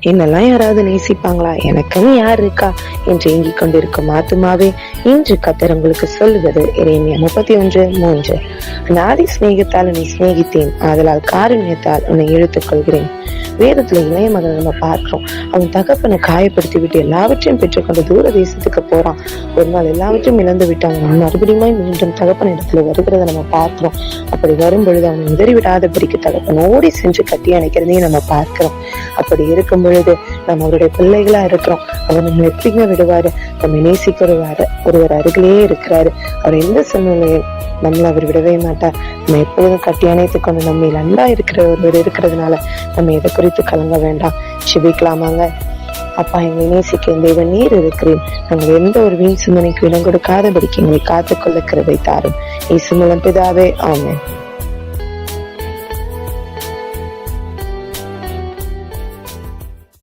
என்னெல்லாம் யாராவது நேசிப்பாங்களா, எனக்குன்னு யார் இருக்கா என்று ஏங்கிக் கொண்டிருக்கும் ஆத்துமாவே, இன்று கர்த்தர் உங்களுக்கு சொல்லுவது எரேமியா 31:3. அநாதி சிநேகத்தால் உன்னை சிநேகித்தேன், ஆதலால் காருண்யத்தால் உன்னை இழுத்துக் கொள்கிறேன். வேதத்துல இளைய மகனை நம்ம பார்க்கிறோம். அவன் தகப்பனை காயப்படுத்தி விட்டு எல்லாவற்றையும் பெற்றுக்கொண்டு தூர தேசத்துக்கு போறான். ஒரு நாள் எல்லாவற்றையும் இழந்து விட்டு அவன் மறுபடியும் மீண்டும் தகப்பன் இடத்துல வருகிறத நம்ம பார்க்கிறோம். அப்படி வரும் பொழுது அவனை உதறி விடாதபடிக்கு தகப்பன் ஓடி சென்று கட்டி அணைக்கிறதையும் நம்ம பார்க்கிறோம். அப்படி இருக்கும் பொழுது நம்ம அவருடைய பிள்ளைகளா இருக்கிறோம். அவர் நம்ம எப்படிங்க விடுவாரு? நம்ம நேசிக்கிறவாரு, ஒருவர் அருகிலேயே இருக்கிறாரு. அவர் எந்த சூழ்நிலையும் நம்மள அவர் விடவே மாட்டார். நம்ம எப்பொழுதும் கட்டி அணைத்துக் கொண்டு நம்ம அன்பா இருக்கிற ஒருவர் இருக்கிறதுனால நம்ம எதை குறித்து கலங்க வேண்டாம். செபிக்கலாமாங்க? அப்பா, எங்களை நேசிக்க தேவன் நீர் இருக்கிறேன். நாங்கள் எந்த ஒரு வீண் சிந்தனைக்கு இடம் கொடுக்காதபடிக்கு எங்களை காத்துக்கொள்ள கிருபை தாரும். இயேசு மூலம் பிதாவே, ஆமென்.